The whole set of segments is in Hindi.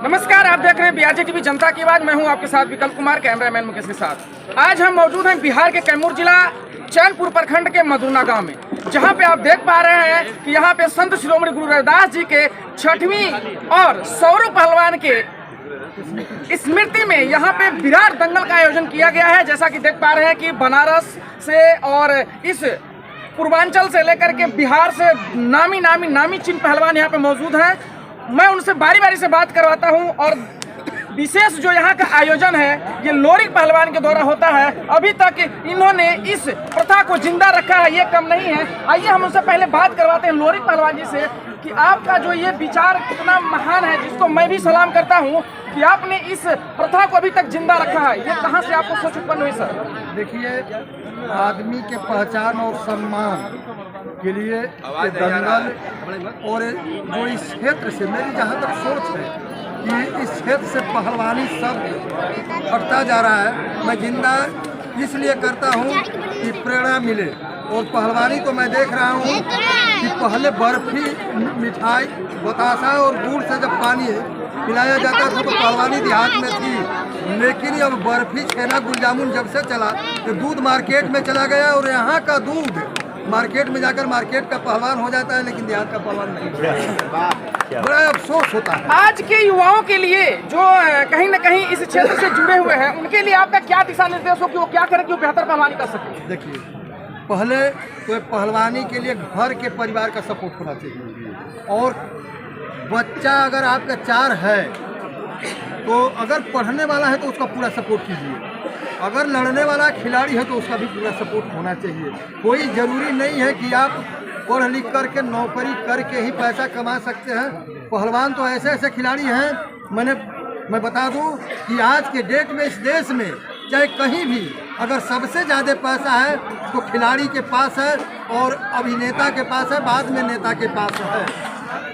नमस्कार, आप देख रहे हैं बीआरजे टीवी जनता की आवाज। मैं हूं आपके साथ विकल्प कुमार, कैमरामैन मुकेश के साथ। आज हम मौजूद हैं बिहार के कैमूर जिला चैनपुर प्रखंड के मधुना गांव में, जहां पे आप देख पा रहे हैं कि यहां पे संत श्रोमणी गुरु रविदास जी के 6वीं और सौरव पहलवान के स्मृति में यहां पे विराट दंगल का आयोजन किया गया है। जैसा कि देख पा रहे हैं कि बनारस से और इस पूर्वांचल से लेकर के बिहार से नामी चीन पहलवान यहाँ पे मौजूद हैं। मैं उनसे बारी बारी से बात करवाता हूं। और विशेष जो यहाँ का आयोजन है ये लोरिक पहलवान के द्वारा होता है। अभी तक इन्होंने इस प्रथा को जिंदा रखा है, ये कम नहीं है। आइए हम उनसे पहले बात करवाते हैं लोरिक पहलवान जी से कि आपका जो ये विचार कितना महान है, जिसको मैं भी सलाम करता हूँ कि आपने इस प्रथा को अभी तक जिंदा रखा है। ये कहाँ से आपको सोच उत्पन्न हुई सर? देखिए, आदमी के पहचान और सम्मान के लिए ये दंगल और जो इस क्षेत्र से मेरी जहाँ तक सोच है कि इस क्षेत्र से पहलवानी शब्द हटता जा रहा है। मैं जिंदा इसलिए करता हूँ कि प्रेरणा मिले। और पहलवानी तो मैं देख रहा हूँ कि पहले बर्फी, मिठाई, बतासा और गुड़ से जब पानी पिलाया जाता था तो पहलवानी देहात में थी। लेकिन अब बर्फी, छेना, गुल जामुन जब से चला तो दूध मार्केट में चला गया और यहाँ का दूध मार्केट में जाकर मार्केट का पहलवान हो जाता है, लेकिन देहात का पहलवान नहीं। बड़ा अफसोस होता है। आज के युवाओं के लिए जो कहीं न कहीं इस क्षेत्र से जुड़े हुए हैं, उनके लिए आपका क्या दिशा निर्देश हो कि वो क्या करें कि वो बेहतर पहलवानी कर सके? देखिए, पहले तो पहलवानी के लिए घर के परिवार का सपोर्ट होना चाहिए। और बच्चा अगर आपका 4 है तो अगर पढ़ने वाला है तो उसका पूरा सपोर्ट कीजिए। अगर लड़ने वाला खिलाड़ी है तो उसका भी पूरा सपोर्ट होना चाहिए। कोई ज़रूरी नहीं है कि आप पढ़ लिख करके नौकरी करके ही पैसा कमा सकते हैं। पहलवान तो ऐसे ऐसे खिलाड़ी हैं, मैं बता दूं कि आज के डेट में इस देश में चाहे कहीं भी अगर सबसे ज़्यादा पैसा है तो खिलाड़ी के पास है और अभिनेता के पास है, बाद में नेता के पास है।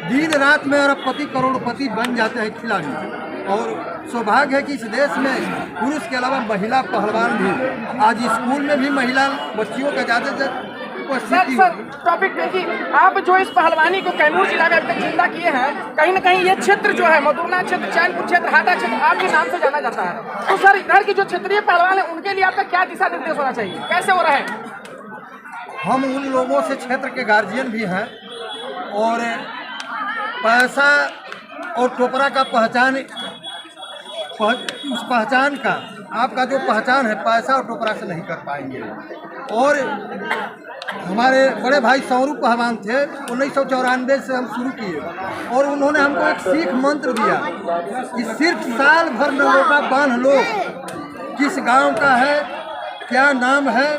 दिन रात में अरबपति करोड़पति बन जाते हैं खिलाड़ी। और सौभाग्य है कि इस देश में पुरुष के अलावा महिला पहलवान भी, आज स्कूल में भी महिला बच्चियों का ज़्यादा सर टॉपिक पे कि आप जो इस पहलवानी को कैमूर जिला में अब तक जिंदा किए हैं, कहीं न कहीं ये क्षेत्र जो है मधुना क्षेत्र, चैनपुर क्षेत्र, हाटा क्षेत्र आपके नाम से जाना जाता है। तो सर इधर की जो क्षेत्रीय पहलवान है उनके लिए आपका क्या दिशा निर्देश होना चाहिए, कैसे हो रहा है? हम उन लोगों से क्षेत्र के गार्जियन भी हैं और पैसा और टोपरा का उस पहचान का आपका जो पहचान है पैसा और टोपरा से नहीं कर पाएंगे। और हमारे बड़े भाई सौरव पहलवान थे, 1994 से हम शुरू किए और उन्होंने हमको एक सीख मंत्र दिया कि सिर्फ साल भर नरोटा बांध लो, किस गांव का है, क्या नाम है,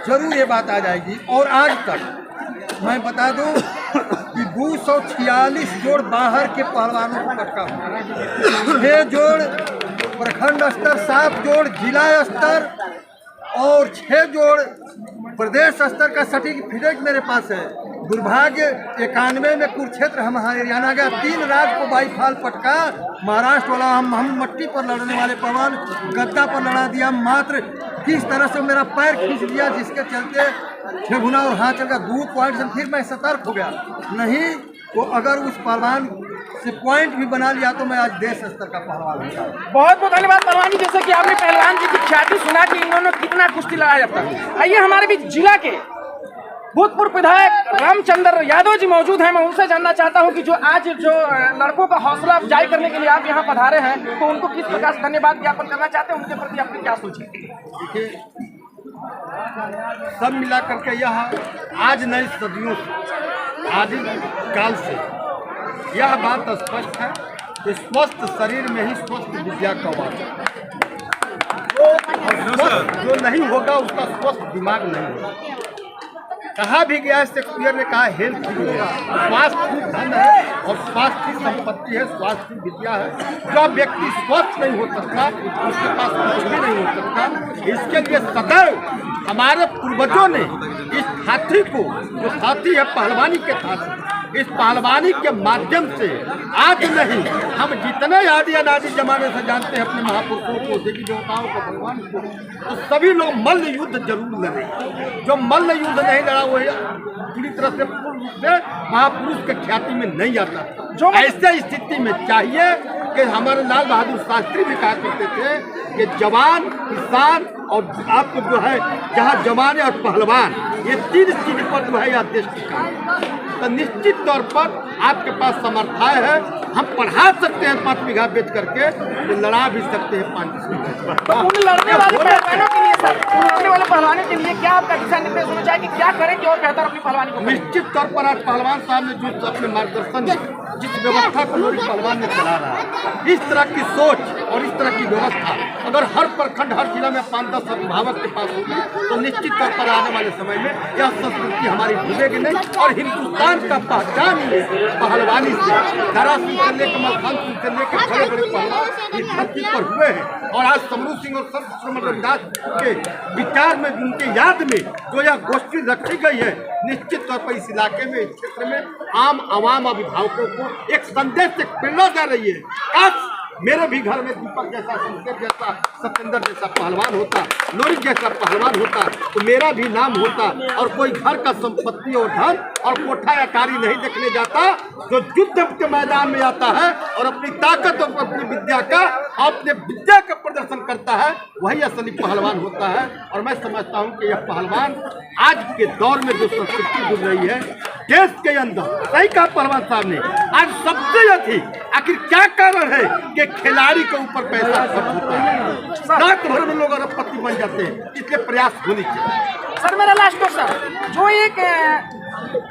जरूर ये बात आ जाएगी। और आज तक मैं बता दूं कि 246 जोड़ बाहर के पहलवानों को पटका हुआ, 6 जोड़ प्रखंड स्तर, 7 जोड़ जिला स्तर और 6 जोड़ प्रदेश स्तर का सर्टिफिकेट मेरे पास है। दुर्भाग्य 91 में कुरुक्षेत्र हम हरियाणा गया, 3 राज्य को बाईफाल पटका। महाराष्ट्र वाला हम मट्टी पर लड़ने वाले पहलवान गद्दा पर लड़ा दिया। मात्र किस तरह से मेरा पैर खींच दिया, जिसके चलते छेगुना और हाथ चल गया 2 पॉइंट से। फिर मैं सतर्क हो गया, नहीं तो अगर उस पहलवान से पॉइंट भी बना लिया तो मैं आज देश स्तर का पहलवान हूँ। बहुत बहुत धन्यवाद पहलवान जी। जैसे कि आपने पहलवान जी की ख्याति सुना कि इन्होंने कितना कुश्ती लड़ाया अब तक। आइए हमारे बीच जिला के भूतपूर्व विधायक रामचंद्र यादव जी मौजूद हैं। मैं उनसे जानना चाहता हूं कि जो आज जो लड़कों का हौसला अफजाई करने के लिए आप यहां पधारे हैं, तो उनको किस प्रकार से धन्यवाद ज्ञापन करना चाहते हैं, उनके प्रति आपकी क्या सोच है? देखिए, सब मिला करके यह आज नई सदियों से, आदि काल से यह बात स्पष्ट है कि स्वस्थ शरीर में ही स्वस्थ विद्या का वास है। जो नहीं होगा उसका स्वस्थ दिमाग नहीं होगा। कहा भी गया, शेक्सपियर ने कहा, हेल्थ स्वास्थ्य ही धन है और स्वास्थ्य की संपत्ति है, स्वास्थ्य की विद्या है। जो व्यक्ति स्वस्थ नहीं हो सकता उसके पास कुछ भी नहीं हो सकता। इसके लिए सदैव हमारे पूर्वजों ने इस हाथी को, जो हाथी है पहलवानी के हाथी, इस पहलवानी के माध्यम से आज नहीं, हम जितने आदि अनादि जमाने से जानते हैं अपने महापुरुषों को, देवी देवताओं को, भगवान को, तो सभी लोग मल्ल युद्ध जरूर लड़े। जो मल्ल युद्ध नहीं लड़ा वो पूरी तरह से पूर्ण रूप से महापुरुष के ख्याति में नहीं आता। जो ऐसे स्थिति में चाहिए कि हमारे लाल बहादुर शास्त्री भी कहा करते थे कि जवान, किसान और आपको जो है जहाँ जवान और पहलवान, ये तीन चीज पर जो है यह देश टिका है। तो निश्चित तौर पर आपके पास समर्थाय है, हम पढ़ा सकते हैं 5 बीघा बेच करके, तो लड़ा भी सकते हैं 5 बीघा। तो उन लड़ने वाले पहलवानों के लिए सर, उन लड़ने वाले पहलवानों के लिए क्या आपका दिशा निर्देश होना चाहिए कि क्या करें कि और बेहतर अपनी पहलवानी को करें? निश्चित तौर पर आज पहलवान साहब ने जो अपने मार्गदर्शन में जिस व्यवस्था को लोरी पहलवान में चला रहा है, इस तरह की सोच और इस तरह की व्यवस्था अगर हर प्रखंड, हर जिला में 5-10 अभिभावक के पास होगी तो निश्चित तौर पर आने वाले समय में यह संस्कृति हमारी भूलेगी नहीं। और हिंदुस्तान का पहचान पहलवानी से, दारा सिंह से लेकर मलखान सिंह से लेकर बड़े बड़े पहलवान इस धरती पर हुए हैं। और आज समरू सिंह और संत सुरमल रविदास के विचार में, उनके याद में जो यह गोष्ठी रखी गई है, निश्चित तौर पर इस इलाके में, इस क्षेत्र में आम आवाम अभिभावकों को एक संदेश, एक प्रेरणा दे रही है। आज मेरे भी घर में दीपक जैसा, शंकर जैसा, सत्येंद्र जैसा पहलवान होता, लोरी जैसा पहलवान होता तो मेरा भी नाम होता। और कोई घर का संपत्ति और धन और कोठा या कारी नहीं देखने जाता, जो युद्ध के मैदान में आता है और अपनी ताकत और अपनी विद्या का, अपने विद्या का प्रदर्शन करता है, वही असली पहलवान होता है। और मैं समझता हूँ कि यह पहलवान आज के दौर में जो संस्कृति गुजर रही है देश के अंदर, सही कहा पहलवान साहब ने, आज सबसे अधिक आखिर क्या कारण है कि खिलाड़ी के ऊपर पैसा खर्च होता है, रात भर में लोग अरबपति बन जाते हैं, इसलिए प्रयास होनी चाहिए। सर मेरा लास्ट क्वेश्चन, जो एक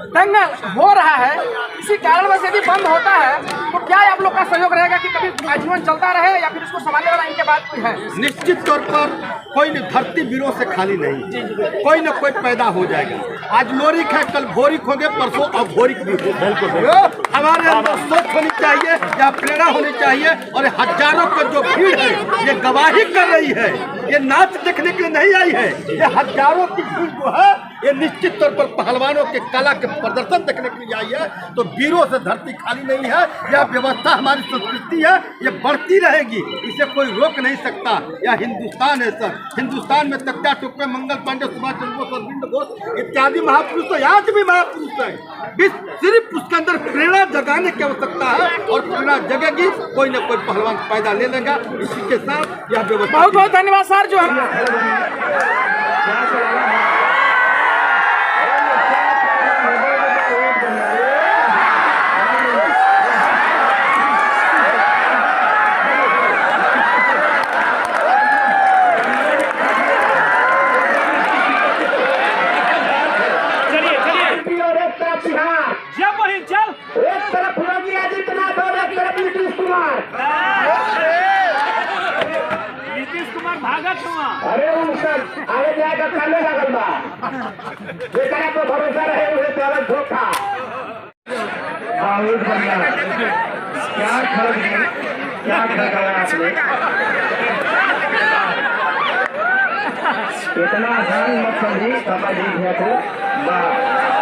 दंगल हो रहा है, इसी कारण वैसे यदि बंद होता है तो क्या आप लोग का सहयोग रहेगा कि कभी आजीवन चलता रहे या फिर उसको संभालने वाला इनके बाद कोई है? निश्चित तौर पर कोई धरती वीरों से खाली नहीं, कोई न कोई पैदा हो जाएगा। आज लोरिक है, कल भोरिक होंगे, परसों अघोरिक भी हो। हमारे अंदर सोच होनी चाहिए या प्रेरणा होनी चाहिए। और हजारों की जो भीड़ है ये गवाही कर रही है, ये नाच देखने के लिए नहीं आई है, ये हजारों की भीड़ जो है ये निश्चित तौर पर पहलवानों के कला के प्रदर्शन देखने के लिए आई है। तो वीरों से धरती खाली नहीं है, यह व्यवस्था हमारी संस्कृति है, ये बढ़ती रहेगी, इसे कोई रोक नहीं सकता। यह हिंदुस्तान है सर, हिंदुस्तान में तख्ता टुकड़े, मंगल पांडे, सुभाष चंद्र बोस, अरविंद घोष इत्यादि महापुरुष तो आज भी महापुरुष है। सिर्फ उसके अंदर प्रेरणा जगाने की आवश्यकता है और प्रेरणा जगेगी, कोई न कोई पहलवान पैदा ले लेगा। इसी के साथ यह व्यवस्था। बहुत बहुत धन्यवाद सर। जो हम अरे सर आगे जाकर करने लगल बा, जेकरा पे भरोसा रहे उहे तोरा धोखा। बहुत बढ़िया, क्या खर्च है, क्या खर्चा आपने, इतना आसान मत समझी, समझ लीजिए तो वाह।